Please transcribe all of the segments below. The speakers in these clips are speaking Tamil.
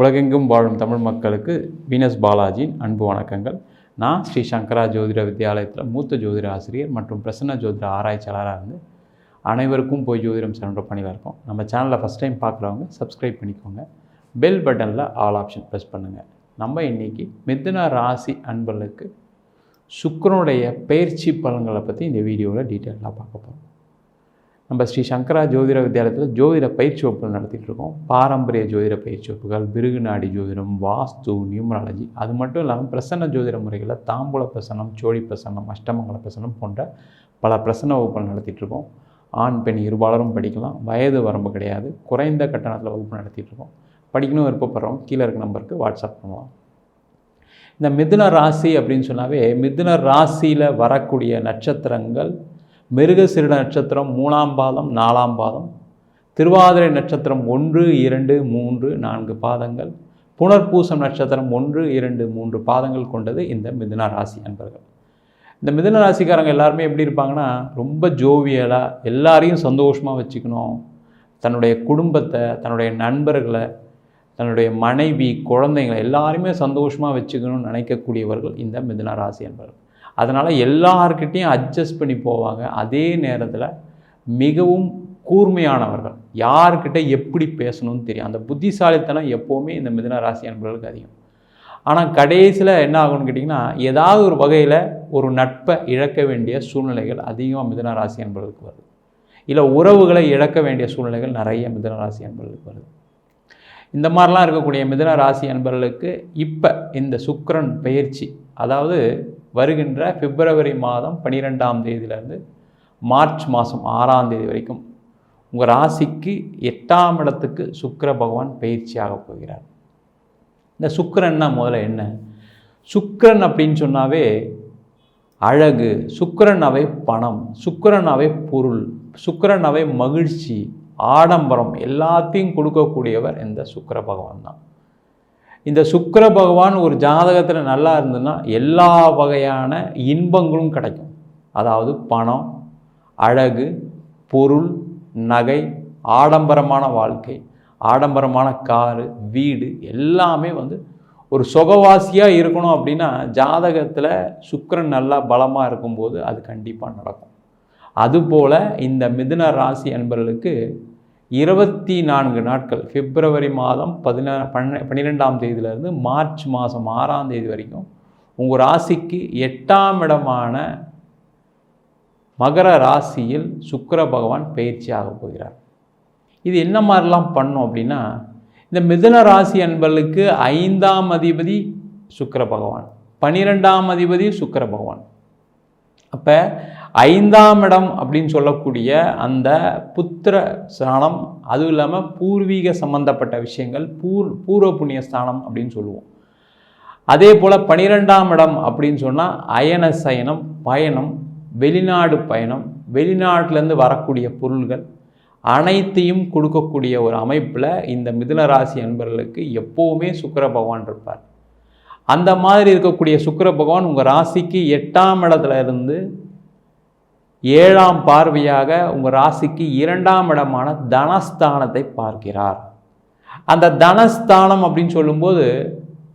உலகெங்கும் வாழும் தமிழ் மக்களுக்கு வீனஸ் பாலாஜியின் அன்பு வணக்கங்கள். நான் ஸ்ரீ சங்கரா ஜோதிட வித்யாலயத்தில் மூத்த ஜோதிட ஆசிரியர் மற்றும் பிரசன்ன ஜோதிட ஆராய்ச்சியாளராக இருந்து அனைவருக்கும் போய் ஜோதிடம் சென்ற பணியில் இருக்கோம். நம்ம சேனலில் ஃபஸ்ட் டைம் பார்க்குறவங்க சப்ஸ்கிரைப் பண்ணிக்கோங்க. பெல் பட்டனில் ஆல் ஆப்ஷன் ப்ரெஸ் பண்ணுங்கள். நம்ம இன்றைக்கி மிதுன ராசி அன்பர்களுக்கு சுக்கிரனுடைய பயிற்சி பலன்களை பற்றி இந்த வீடியோவில் டீட்டெயிலாக பார்க்க போகிறோம். நம்ம ஸ்ரீ சங்கரா ஜோதிட வித்யாலயத்தில் ஜோதிட பயிற்சி வகுப்புகள் நடத்திட்டு இருக்கோம். பாரம்பரிய ஜோதிட பயிற்சி வகுப்புகள், பிருகு நாடி ஜோதிடம், வாஸ்து, நியூமராலஜி, அது மட்டும் இல்லாமல் பிரசன்ன ஜோதிட முறைகளில் தாம்பூல பிரசன்னம், சோழி பிரசன்னம், அஷ்டமங்கல பிரசன்னம் போன்ற பல பிரசன்ன வகுப்புகள் நடத்திட்டு இருக்கோம். ஆண் பெண் இருபாலரும் படிக்கலாம். வயது வரம்பு கிடையாது. குறைந்த கட்டணத்தில் வகுப்பு நடத்திட்டு இருக்கோம். படிக்கணும் விருப்பப்படுறவங்க கீழே இருக்க நம்பருக்கு வாட்ஸ்அப் பண்ணலாம். இந்த மிதுன ராசி அப்படின்னு சொன்னாவே மிதுன ராசியில் வரக்கூடிய நட்சத்திரங்கள் மிருகசீரிட நட்சத்திரம் 3ஆம் பாதம் 4ஆம் பாதம், திருவாதிரை நட்சத்திரம் 1, 2, 3, 4 பாதங்கள், புனர்பூசம் நட்சத்திரம் 1, 2, 3 பாதங்கள் கொண்டது இந்த மிதுன ராசி அன்பர்கள். இந்த மிதுன ராசிக்காரங்க எல்லாருமே எப்படி இருப்பாங்கன்னா, ரொம்ப ஜோவியலாக எல்லாரையும் சந்தோஷமாக வச்சுக்கணும், தன்னுடைய குடும்பத்தை, தன்னுடைய நண்பர்களை, தன்னுடைய மனைவி, குழந்தைங்களை எல்லாருமே சந்தோஷமாக வச்சுக்கணும்னு நினைக்கக்கூடியவர்கள் இந்த மிதுன ராசி அன்பர்கள். அதனால் எல்லார்கிட்டையும் அட்ஜஸ்ட் பண்ணி போவாங்க. அதே நேரத்தில் மிகவும் கூர்மையானவர்கள், யார்கிட்ட எப்படி பேசணும்னு தெரியும். அந்த புத்திசாலித்தனம் எப்போவுமே இந்த மிதுன ராசி அன்பர்களுக்கு அதிகம். ஆனால் கடைசியில் என்ன ஆகும்னு கேட்டிங்கன்னா, ஏதாவது ஒரு வகையில் ஒரு நட்பை இழக்க வேண்டிய சூழ்நிலைகள் அதிகமாக மிதுன ராசி அன்பர்களுக்கு வருது. இல்லை உறவுகளை இழக்க வேண்டிய சூழ்நிலைகள் நிறைய மிதுன ராசி அன்பர்களுக்கு வருது. இந்த மாதிரிலாம் இருக்கக்கூடிய மிதுன ராசி அன்பர்களுக்கு இப்போ இந்த சுக்கிரன் பெயர்ச்சி, அதாவது வருகின்ற பிப்ரவரி மாதம் 12ஆம் தேதியிலேருந்து மார்ச் மாதம் 6ஆம் தேதி வரைக்கும் உங்கள் ராசிக்கு 8ஆம் இடத்துக்கு சுக்கிர பகவான் பயிற்சியாக போகிறார். இந்த சுக்கிரன்னா முதல்ல என்ன? சுக்கிரன் அப்படின்னு சொன்னாவே அழகு, சுக்கிரனாவே பணம், சுக்கிரனாவே பொருள், சுக்கிரனாவே மகிழ்ச்சி, ஆடம்பரம் எல்லாத்தையும் கொடுக்கக்கூடியவர் இந்த சுக்கிர பகவான் தான். இந்த சுக்கிர பகவான் ஒரு ஜாதகத்தில் நல்லா இருந்ததுன்னா எல்லா வகையான இன்பங்களும் கிடைக்கும். அதாவது பணம், அழகு, பொருள், நகை, ஆடம்பரமான வாழ்க்கை, ஆடம்பரமான காரு, வீடு எல்லாமே ஒரு சுகவாசியாக இருக்கணும். அப்படின்னா ஜாதகத்தில் சுக்கிரன் நல்லா பலமாக இருக்கும்போது அது கண்டிப்பாக நடக்கும். அதுபோல் இந்த மிதுன ராசி அன்பர்களுக்கு 24 நாட்கள், பிப்ரவரி மாதம் 12ஆம் தேதியிலிருந்து மார்ச் மாதம் 6ஆம் தேதி வரைக்கும் உங்கள் ராசிக்கு 8ஆம் இடமான மகர ராசியில் சுக்கிர பகவான் பயிற்சியாக போகிறார். இது என்ன மாதிரிலாம் பண்ணும் அப்படின்னா, இந்த மிதுன ராசி அன்பர்களுக்கு 5ஆம் அதிபதி சுக்கிர பகவான், 12ஆம் அதிபதி சுக்கிர பகவான். அப்போ 5ஆம் இடம் அப்படின்னு சொல்லக்கூடிய அந்த புத்திர ஸ்தானம், அதுவும் இல்லாமல் பூர்வீக சம்பந்தப்பட்ட விஷயங்கள், பூர்வ புண்ணிய ஸ்தானம் அப்படின்னு சொல்லுவோம். அதே போல் 12ஆம் இடம் அப்படின்னு சொன்னால் அயன சயனம், பயணம், வெளிநாடு பயணம், வெளிநாட்டிலேருந்து வரக்கூடிய பொருள்கள் அனைத்தையும் கொடுக்கக்கூடிய ஒரு அமைப்பில் இந்த மிதுன ராசி அன்பர்களுக்கு எப்போவுமே சுக்கிர பகவான் இருப்பார். அந்த மாதிரி இருக்கக்கூடிய சுக்கிர பகவான் உங்கள் ராசிக்கு 8ஆம் இடத்துல இருந்து 7ஆம் பார்வையாக உங்கள் ராசிக்கு 2ஆம் இடமான தனஸ்தானத்தை பார்க்கிறார். அந்த தனஸ்தானம் அப்படின்னு சொல்லும்போது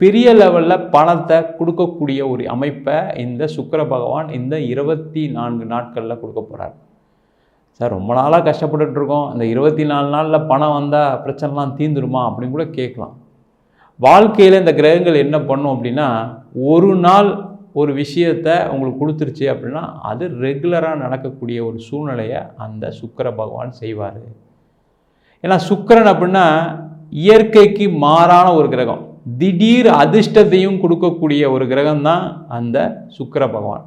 பெரிய லெவலில் பணத்தை கொடுக்கக்கூடிய ஒரு அமைப்பை இந்த சுக்கிர பகவான் இந்த 24 நாட்களில் கொடுக்க போகிறார். சார், ரொம்ப நாளாக கஷ்டப்பட்டுருக்கோம், இந்த 24 நாளில் பணம் வந்தால் பிரச்சனைலாம் தீந்துருமா அப்படின்னு கூட கேட்கலாம். வாழ்க்கையில் இந்த கிரகங்கள் என்ன பண்ணும் அப்படின்னா, ஒரு நாள் ஒரு விஷயத்தை உங்களுக்கு கொடுத்துருச்சு அப்படின்னா அது ரெகுலராக நடக்கக்கூடிய ஒரு சூழ்நிலையை அந்த சுக்கிர பகவான் செய்வார். ஏன்னா சுக்கிரன் அப்படின்னா இயற்கைக்கு மாறான ஒரு கிரகம், திடீர் அதிர்ஷ்டத்தையும் கொடுக்கக்கூடிய ஒரு கிரகம் தான் அந்த சுக்கிர பகவான்.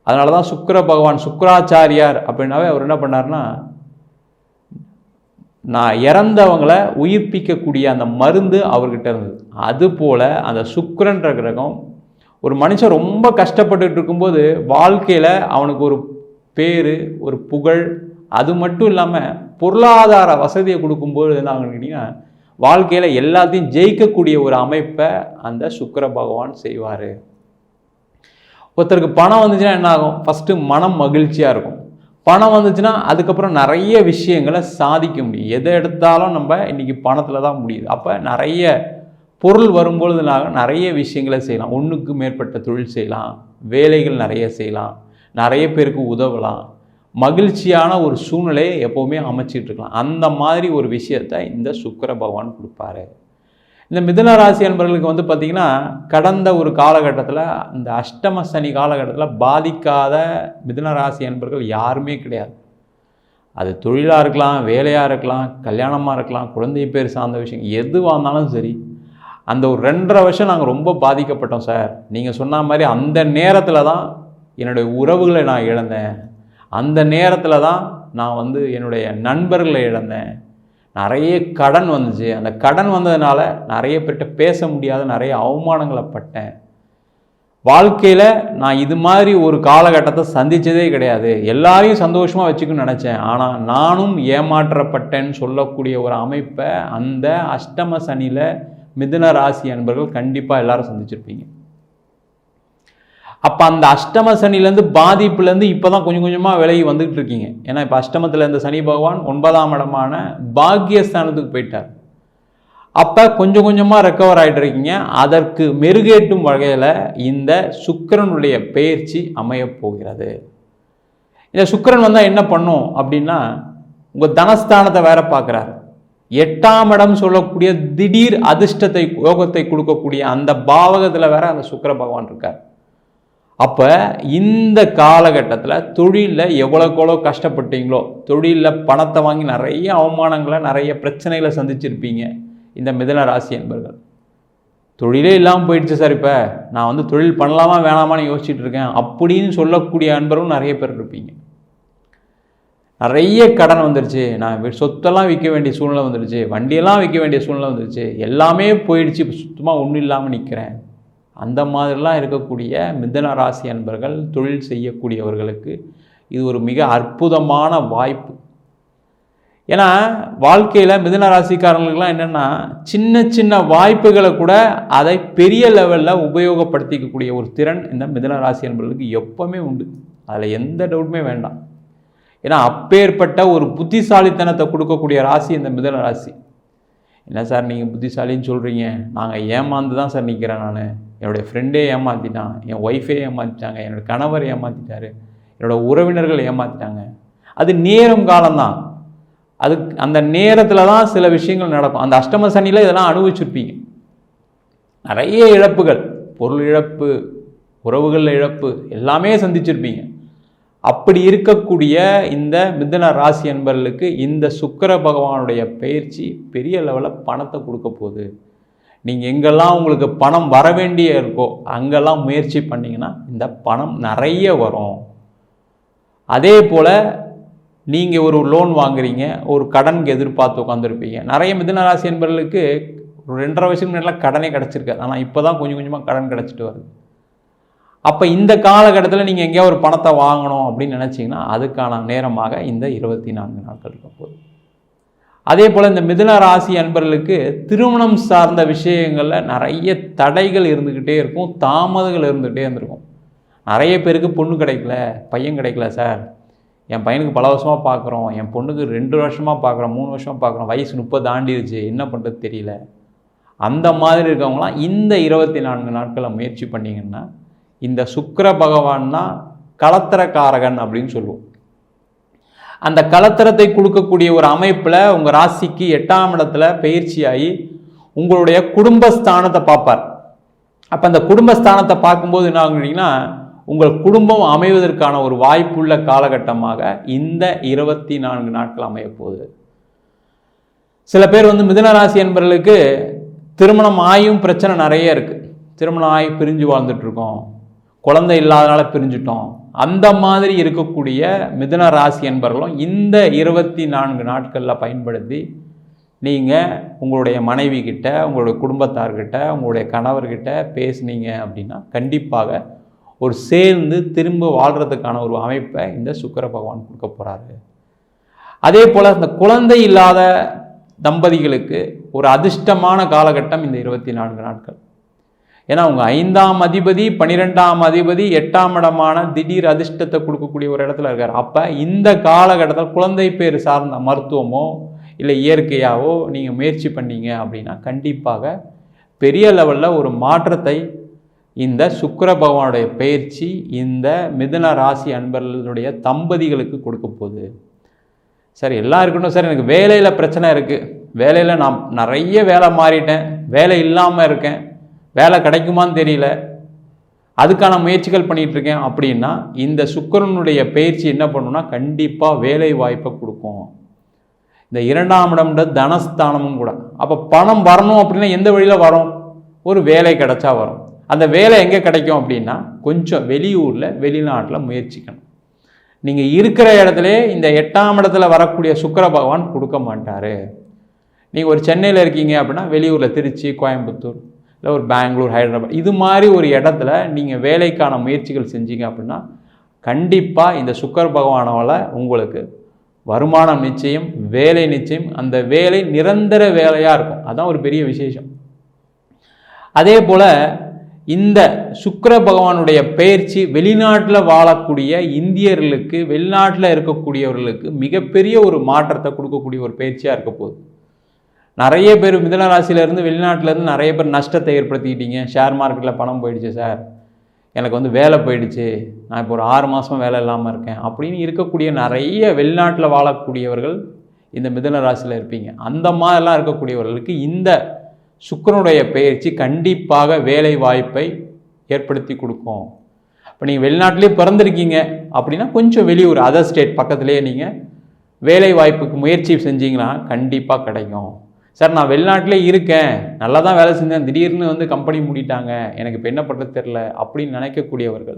அதனால தான் சுக்கிர பகவான் சுக்கிராச்சாரியார் அப்படின்னாவே அவர் என்ன பண்ணார்னா, நான் இறந்தவங்களை உயிர்ப்பிக்கக்கூடிய அந்த மருந்து அவர்கிட்ட இருந்தது. அதுபோல் அந்த சுக்கிரன்ற கிரகம் ஒரு மனுஷன் ரொம்ப கஷ்டப்பட்டுட்டு இருக்கும்போது வாழ்க்கையில் அவனுக்கு ஒரு பேர், ஒரு புகழ், அது மட்டும் இல்லாமல் பொருளாதார வசதியை கொடுக்கும்போது என்ன ஆகுன்னு கேட்டிங்கன்னா, வாழ்க்கையில் எல்லாத்தையும் ஜெயிக்கக்கூடிய ஒரு அமைப்பை அந்த சுக்கிர பகவான் செய்வார். ஒருத்தருக்கு பணம் வந்துச்சுன்னா என்ன ஆகும்? ஃபஸ்ட்டு மனம் மகிழ்ச்சியாக இருக்கும். பணம் வந்துச்சுன்னா அதுக்கப்புறம் நிறைய விஷயங்களை சாதிக்க முடியும். எதை எடுத்தாலும் நம்ம இன்றைக்கி பணத்தில் தான் முடியுது. அப்போ நிறைய பொருள் வரும்பொழுது நாங்கள் நிறைய விஷயங்களை செய்யலாம். ஒன்றுக்கு மேற்பட்ட தொழில் செய்யலாம், வேலைகள் நிறைய செய்யலாம், நிறைய பேருக்கு உதவலாம், மகிழ்ச்சியான ஒரு சூழ்நிலையை எப்போவுமே அமைச்சிட்டு இருக்கலாம். அந்த மாதிரி ஒரு விஷயத்தை இந்த சுக்கிர பகவான் கொடுப்பாரு. இந்த மிதுன ராசி அன்பர்களுக்கு வந்து பார்த்திங்கன்னா, கடந்த ஒரு காலகட்டத்தில் இந்த அஷ்டம சனி காலகட்டத்தில் பாதிக்காத மிதுன ராசி அன்பர்கள் யாருமே கிடையாது. அது தொழிலாக இருக்கலாம், வேலையாக இருக்கலாம், கல்யாணமாக இருக்கலாம், குழந்தை பேர் சார்ந்த விஷயம் எதுவாக இருந்தாலும் சரி, அந்த ஒரு 2.5 வருஷம் நாங்கள் ரொம்ப பாதிக்கப்பட்டோம் சார். நீங்கள் சொன்ன மாதிரி அந்த நேரத்தில் தான் என்னுடைய உறவுகளை நான் இழந்தேன். அந்த நேரத்தில் தான் நான் வந்து என்னுடைய நண்பர்களை இழந்தேன். நிறைய கடன் வந்துச்சு. அந்த கடன் வந்ததுனால நிறைய பேர்கிட்ட பேச முடியாத நிறைய அவமானங்களை பட்டேன். வாழ்க்கையில் நான் இது மாதிரி ஒரு காலகட்டத்தை சந்தித்ததே கிடையாது. எல்லாரையும் சந்தோஷமாக வச்சுக்கணும்னு நினச்சேன். ஆனால் நானும் ஏமாற்றப்பட்டேன்னு சொல்லக்கூடிய ஒரு அமைப்பை அந்த அஷ்டம சனியில் மிதுன ராசி அன்பர்கள் கண்டிப்பாக எல்லாரும் சந்திச்சிருப்பீங்க. அப்போ அந்த அஷ்டம சனிலேருந்து பாதிப்புலேருந்து இப்போ தான் கொஞ்சம் கொஞ்சமாக விலகி வந்துகிட்டு இருக்கீங்க. ஏன்னா இப்போ அஷ்டமத்தில் இருந்த சனி பகவான் 9ஆம் இடமான பாக்கியஸ்தானத்துக்கு போயிட்டார். அப்போ கொஞ்சம் கொஞ்சமாக ரெக்கவர் ஆகிட்டு இருக்கீங்க. அதற்கு மெருகேட்டும் வகையில் இந்த சுக்கிரனுடைய பெயர்ச்சி அமையப் போகிறது. இந்த சுக்கிரன் வந்தால் என்ன பண்ணும் அப்படின்னா, உங்கள் தனஸ்தானத்தை வேற பார்க்குறார். 8ஆம் இடம் சொல்லக்கூடிய திடீர் அதிர்ஷ்டத்தை யோகத்தை கொடுக்கக்கூடிய அந்த பாவகத்தில் வேற அந்த சுக்கிர பகவான் இருக்கார். அப்போ இந்த காலகட்டத்தில் தொழிலில் எவ்வளோக்கெவ்வளோ கஷ்டப்பட்டீங்களோ, தொழிலில் பணத்தை வாங்கி நிறைய அவமானங்களை நிறைய பிரச்சனைகளை சந்திச்சிருப்பீங்க இந்த மிதுன ராசி என்பர்கள். தொழிலே இல்லாமல் போயிடுச்சு சார், இப்போ நான் வந்து தொழில் பண்ணலாமா வேணாமான்னு யோசிச்சுட்டு இருக்கேன் அப்படின்னு சொல்லக்கூடிய அன்பரும் நிறைய பேர் இருப்பீங்க. நிறைய கடன் வந்துருச்சு, நான் சொத்தெல்லாம் விற்க வேண்டிய சூழ்நிலை வந்துருச்சு, வண்டியெல்லாம் விற்க வேண்டிய சூழ்நிலை வந்துருச்சு, எல்லாமே போயிடுச்சு, இப்போ சுத்தமாக ஒன்றும் இல்லாமல் நிற்கிறேன். அந்த மாதிரிலாம் இருக்கக்கூடிய மிதுன ராசி அன்பர்கள், தொழில் செய்யக்கூடியவர்களுக்கு இது ஒரு மிக அற்புதமான வாய்ப்பு. ஏன்னா வாழ்க்கையில் மிதுன ராசிக்காரர்களுக்கெல்லாம் என்னென்னா, சின்ன சின்ன வாய்ப்புகளை கூட அதை பெரிய லெவலில் உபயோகப்படுத்திக்கக்கூடிய ஒரு திறன் இந்த மிதுன ராசி அன்பர்களுக்கு எப்போவுமே உண்டு. அதில் எந்த டவுட்டுமே வேண்டாம். ஏன்னா அப்பேற்பட்ட ஒரு புத்திசாலித்தனத்தை கொடுக்கக்கூடிய ராசி இந்த மிதுன ராசி. என்ன சார் நீங்கள் புத்திசாலின்னு சொல்கிறீங்க, நாங்கள் ஏமாந்து தான் சார் நிற்கிறேன். நான் என்னுடைய ஃப்ரெண்டே ஏமாற்றிட்டான், என் ஒய்ஃபே ஏமாற்றிட்டாங்க, என்னோடய கணவர் ஏமாற்றிட்டாரு, என்னோடய உறவினர்கள் ஏமாற்றிட்டாங்க. அது நேரம் காலம்தான். அந்த நேரத்தில் தான் சில விஷயங்கள் நடக்கும். அந்த அஷ்டம சனியில் இதெல்லாம் அனுபவிச்சிருப்பீங்க. நிறைய இழப்புகள், பொருள் இழப்பு, உறவுகளில் இழப்பு எல்லாமே சந்திச்சிருப்பீங்க. அப்படி இருக்கக்கூடிய இந்த மிதுன ராசி என்பவர்களுக்கு இந்த சுக்கிர பகவானுடைய பயிற்சி பெரிய லெவலில் பணத்தை கொடுக்க போகுது. நீங்கள் எங்கெல்லாம் உங்களுக்கு பணம் வர வேண்டிய இருக்கோ அங்கெல்லாம் முயற்சி பண்ணிங்கன்னா இந்த பணம் நிறைய வரும். அதே போல் நீங்கள் ஒரு லோன் வாங்குறீங்க, ஒரு கடனுக்கு எதிர்பார்த்து உட்காந்துருப்பீங்க. நிறைய மிதுன ராசி என்பவர்களுக்கு ஒரு 2.5 வருஷத்துக்கு முன்னாடிலாம் கடனே கிடச்சிருக்காது. ஆனால் இப்போ தான் கொஞ்சம் கொஞ்சமாக கடன் கிடச்சிட்டு வருது. அப்போ இந்த காலகட்டத்தில் நீங்கள் எங்கேயா ஒரு பணத்தை வாங்கணும் அப்படின்னு நினச்சிங்கன்னா அதுக்கான நேரமாக இந்த 24 நாட்கள் இருக்க போகுது. அதே போல் இந்த மிதுன ராசி அன்பர்களுக்கு திருமணம் சார்ந்த விஷயங்களில் நிறைய தடைகள் இருந்துக்கிட்டே இருக்கும், தாமதங்கள் இருந்துகிட்டே இருந்திருக்கும். நிறைய பேருக்கு பொண்ணு கிடைக்கல, பையன் கிடைக்கல சார், என் பையனுக்கு பல வருஷமாக பார்க்குறோம், என் பொண்ணுக்கு 2 வருஷமாக பார்க்குறோம், 3 வருஷமாக பார்க்குறோம், வயசு 30 தாண்டிடுச்சு, என்ன பண்ணுறது தெரியல. அந்த மாதிரி இருக்கவங்களாம் இந்த 24 நாட்களை முயற்சி பண்ணிங்கன்னா இந்த சுக்கிர பகவான் தான் கலத்திரக்காரகன் அப்படின்னு சொல்லுவோம். அந்த கலத்திரத்தை கொடுக்கக்கூடிய ஒரு அமைப்பில் உங்கள் ராசிக்கு 8ஆம் இடத்துல பயிற்சியாகி உங்களுடைய குடும்பஸ்தானத்தை பார்ப்பார். அப்போ அந்த குடும்பஸ்தானத்தை பார்க்கும்போது என்ன ஆகுறீங்கன்னா, உங்கள் குடும்பம் அமைவதற்கான ஒரு வாய்ப்புள்ள காலகட்டமாக இந்த 24 நாட்கள் அமையப்போகுது. சில பேர் வந்து மிதுன ராசி என்பவர்களுக்கு திருமணம் ஆகியும் பிரச்சனை நிறைய இருக்குது. திருமணம் ஆகி பிரிஞ்சு வாழ்ந்துட்டுருக்கோம், குழந்தை இல்லாதனால பிரிஞ்சுட்டோம். அந்த மாதிரி இருக்கக்கூடிய மிதுன ராசி என்பவர்களும் இந்த 24 நாட்களில் பயன்படுத்தி நீங்கள் உங்களுடைய மனைவி கிட்ட, உங்களுடைய குடும்பத்தார்கிட்ட, உங்களுடைய கணவர்கிட்ட பேசுனீங்க அப்படின்னா கண்டிப்பாக ஒரு சேர்ந்து திரும்ப வாழ்கிறதுக்கான ஒரு அமைப்பை இந்த சுக்கிர பகவான் கொடுக்க போகிறாரு. அதே போல் இந்த குழந்தை இல்லாத தம்பதிகளுக்கு ஒரு அதிர்ஷ்டமான காலகட்டம் இந்த 24 நாட்கள். ஏன்னா உங்கள் 5ஆம் அதிபதி 12ஆம் அதிபதி 8ஆம் இடமான திடீர் அதிர்ஷ்டத்தை கொடுக்கக்கூடிய ஒரு இடத்துல இருக்கார். அப்போ இந்த காலகட்டத்தில் குழந்தை பேர் சார்ந்த மருத்துவமோ இல்லை இயற்கையாவோ நீங்கள் முயற்சி பண்ணீங்க அப்படின்னா கண்டிப்பாக பெரிய லெவலில் ஒரு மாற்றத்தை இந்த சுக்கிர பகவானுடைய பயிற்சி இந்த மிதுன ராசி அன்பர்களுடைய தம்பதிகளுக்கு கொடுக்க போகுது. சார் எல்லாம் இருக்கணும் சார், எனக்கு வேலையில் பிரச்சனை இருக்குது, வேலையில் நான் நிறைய வேலை மாறிட்டேன், வேலை இல்லாமல் இருக்கேன், வேலை கிடைக்குமான்னு தெரியல, அதுக்கான முயற்சிகள் பண்ணிகிட்ருக்கேன் அப்படின்னா இந்த சுக்கிரனுடைய பயிற்சி என்ன பண்ணுன்னா கண்டிப்பாக வேலை வாய்ப்பை கொடுக்கும். இந்த 2ஆம் இடம்ன்ற தனஸ்தானமும் கூட. அப்போ பணம் வரணும் அப்படின்னா எந்த வழியில் வரும்? ஒரு வேலை கிடைச்சா வரும். அந்த வேலை எங்கே கிடைக்கும் அப்படின்னா கொஞ்சம் வெளியூரில் வெளிநாட்டில் முயற்சிக்கணும். நீங்கள் இருக்கிற இடத்துல இந்த 8ஆம் இடத்துல வரக்கூடிய சுக்கிர பகவான் கொடுக்க மாட்டார். நீங்கள் ஒரு சென்னையில் இருக்கீங்க அப்படின்னா வெளியூரில் திருச்சி, கோயம்புத்தூர், இல்லை ஒரு பெங்களூர், ஹைதராபாத் இது மாதிரி ஒரு இடத்துல நீங்கள் வேலைக்கான முயற்சிகள் செஞ்சீங்க அப்படின்னா கண்டிப்பாக இந்த சுக்கிர பகவானால் உங்களுக்கு வருமானம் நிச்சயம், வேலை நிச்சயம், அந்த வேலை நிரந்தர வேலையாக இருக்கும். அதுதான் ஒரு பெரிய விசேஷம். அதே போல் இந்த சுக்கிர பகவானுடைய பயிற்சி வெளிநாட்டில் வாழக்கூடிய இந்தியர்களுக்கு, வெளிநாட்டில் இருக்கக்கூடியவர்களுக்கு மிகப்பெரிய ஒரு மாற்றத்தை கொடுக்கக்கூடிய ஒரு பயிற்சியாக இருக்க போகுது. நிறைய பேர் மிதுன ராசியிலேருந்து வெளிநாட்டிலேருந்து நிறைய பேர் நஷ்டத்தை ஏற்படுத்திக்கிட்டீங்க. ஷேர் மார்க்கெட்டில் பணம் போயிடுச்சு சார், எனக்கு வேலை போயிடுச்சு, நான் இப்போ ஒரு 6 மாதம் வேலை இல்லாமல் இருக்கேன் அப்படின்னு இருக்கக்கூடிய நிறைய வெளிநாட்டில் வாழக்கூடியவர்கள் இந்த மிதுன ராசியில் இருப்பீங்க. அந்த மாதிரிலாம் இருக்கக்கூடியவர்களுக்கு இந்த சுக்கிரனுடைய பயிற்சி கண்டிப்பாக வேலை வாய்ப்பை ஏற்படுத்தி கொடுக்கும். இப்போ நீங்கள் வெளிநாட்டிலே பிறந்திருக்கீங்க அப்படின்னா கொஞ்சம் வெளியூர் அதர் ஸ்டேட் பக்கத்துலேயே நீங்கள் வேலை வாய்ப்புக்கு முயற்சி செஞ்சீங்கன்னா கண்டிப்பாக கிடைக்கும். சார் நான் வெளிநாட்டிலே இருக்கேன், நல்லா தான் வேலை செஞ்சேன், திடீர்னு கம்பெனி மூடிட்டாங்க, எனக்கு இப்போ என்ன பண்ணுறது தெரில அப்படின்னு நினைக்கக்கூடியவர்கள்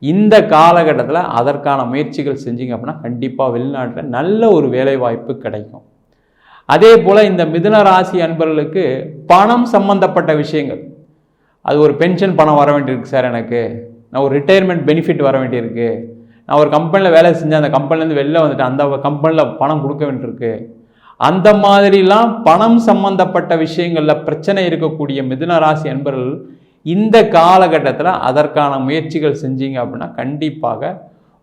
இந்த காலகட்டத்தில் அதற்கான முயற்சிகள் செஞ்சீங்க அப்படின்னா கண்டிப்பாக வெளிநாட்டில் நல்ல ஒரு வேலை வாய்ப்பு கிடைக்கும். அதே போல் இந்த மிதுன ராசி அன்பர்களுக்கு பணம் சம்பந்தப்பட்ட விஷயங்கள், அது ஒரு பென்ஷன் பணம் வர வேண்டியிருக்கு சார், எனக்கு நான் ஒரு ரிட்டையர்மெண்ட் பெனிஃபிட் வர வேண்டியிருக்கு, நான் ஒரு கம்பெனியில் வேலை செஞ்சேன், அந்த கம்பெனிலேருந்து வெளில வந்துட்டேன், அந்த கம்பெனியில் பணம் கொடுக்க வேண்டியிருக்கு, அந்த மாதிரிலாம் பணம் சம்பந்தப்பட்ட விஷயங்களில் பிரச்சனை இருக்கக்கூடிய மிதுன ராசி அன்பர்கள் இந்த காலகட்டத்தில் அதற்கான முயற்சிகள் செஞ்சீங்க அப்படின்னா கண்டிப்பாக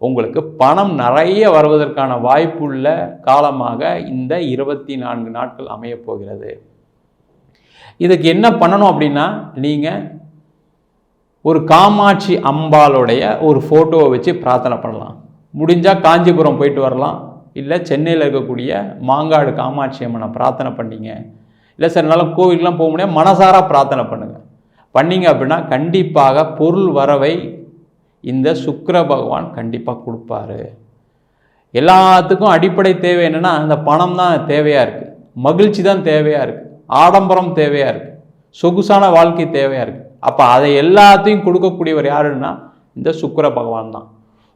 உங்களுக்கு பணம் நிறைய வருவதற்கான வாய்ப்புள்ள காலமாக இந்த 24 நாட்கள் அமையப் போகிறது. இதுக்கு என்ன பண்ணணும் அப்படின்னா நீங்கள் ஒரு காமாட்சி அம்பாளுடைய ஒரு ஃபோட்டோவை வச்சு பிரார்த்தனை பண்ணலாம். முடிஞ்சால் காஞ்சிபுரம் போயிட்டு வரலாம், இல்லை சென்னையில் இருக்கக்கூடிய மாங்காடு காமாட்சி அம்மனை பிரார்த்தனை பண்ணிங்க, இல்லை சார் என்னால் கோவிலுக்கெலாம் போக முடியாது, மனசார பிரார்த்தனை பண்ணுங்கள். பண்ணிங்க அப்படின்னா கண்டிப்பாக பொருள் வரவை இந்த சுக்கிர பகவான் கண்டிப்பாக கொடுப்பாரு. எல்லாத்துக்கும் அடிப்படை தேவை என்னென்னா அந்த பணம் தான் தேவையாக இருக்குது, மகிழ்ச்சி தான் தேவையாக இருக்குது, ஆடம்பரம் தேவையாக இருக்குது, சொகுசான வாழ்க்கை தேவையாக இருக்குது. அப்போ அதை எல்லாத்தையும் கொடுக்கக்கூடியவர் யாருன்னா இந்த சுக்கிர பகவான் தான்.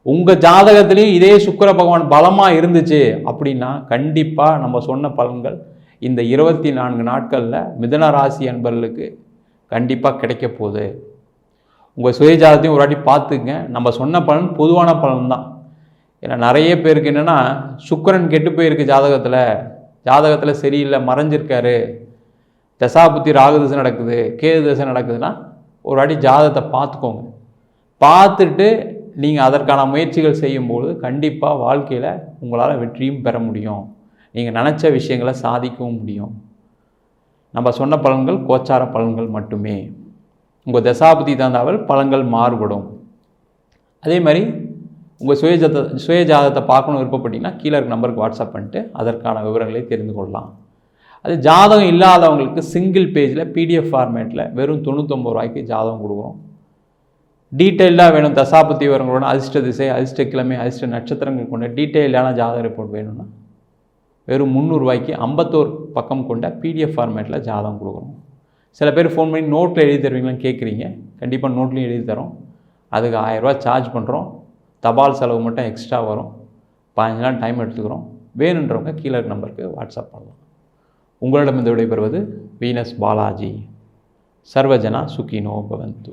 உங்கள் ஜாதகத்திலையும் இதே சுக்கிர பகவான் பலமாக இருந்துச்சு அப்படின்னா கண்டிப்பாக நம்ம சொன்ன பலன்கள் இந்த 24 நாட்களில் மிதுன ராசி அன்பர்களுக்கு கண்டிப்பாக கிடைக்க போகுது. உங்கள் சுயஜாதத்தையும் ஒரு வாட்டி பார்த்துங்க. நம்ம சொன்ன பலன் பொதுவான பலன் தான். ஏன்னா நிறைய பேருக்கு என்னென்னா சுக்கிரன் கெட்டு போயிருக்கு, ஜாதகத்தில் சரியில்லை, மறைஞ்சிருக்காரு, தசாபுத்தி ராகு தசை நடக்குது, கேது தசை நடக்குதுன்னா ஒரு வாட்டி ஜாதகத்தை பார்த்துக்கோங்க. பார்த்துட்டு நீங்கள் அதற்கான முயற்சிகள் செய்யும்போது கண்டிப்பாக வாழ்க்கையில் உங்களால் வெற்றியும் பெற முடியும், நீங்கள் நினச்ச விஷயங்களை சாதிக்கவும் முடியும். நம்ம சொன்ன பலன்கள் கோச்சார பலன்கள் மட்டுமே. உங்கள் தசாபுத்தி தந்தாமல் பலன்கள் மாறுபடும். அதே மாதிரி உங்கள் சுயஜாதத்தை பார்க்கணும் விருப்பப்பட்டீங்கன்னா கீழே இருக்க நம்பருக்கு வாட்ஸ்அப் பண்ணிட்டு அதற்கான விவரங்களை தெரிந்து கொள்ளலாம். அது ஜாதகம் இல்லாதவங்களுக்கு சிங்கிள் பேஜில் PDF ஃபார்மேட்டில் வெறும் 99 ரூபாய்க்கு ஜாதகம் கொடுக்குறோம். டீட்டெயில்டாக வேணும், தசாபுத்தி விவரங்களோட அதிர்ஷ்ட திசை, அதிர்ஷ்ட கிழமை, அதிர்ஷ்ட நட்சத்திரங்கள் கொண்ட டீட்டெயிலான ஜாதக ரிப்போர்ட் வேணும்னா வெறும் 300 ரூபாய்க்கு 51 பக்கம் கொண்ட PDF ஃபார்மேட்டில் ஜாதகம் கொடுக்குறோம். சில பேர் ஃபோன் பண்ணி நோட்டில் எழுதி தருவீங்களான்னு கேட்குறீங்க. கண்டிப்பாக நோட்லேயும் எழுதி தரோம். அதுக்கு 1000 ரூபா சார்ஜ் பண்ணுறோம். தபால் செலவு மட்டும் எக்ஸ்ட்ரா வரும். 15 நாள் டைம் எடுத்துக்கிறோம். வேணுன்றவங்க கீழே இருக்க நம்பருக்கு வாட்ஸ்அப் பண்ணலாம். உங்களிடம் இந்த விடைபெறுவது வீனஸ் பாலாஜி. சர்வஜனா சுகினோ பவந்து.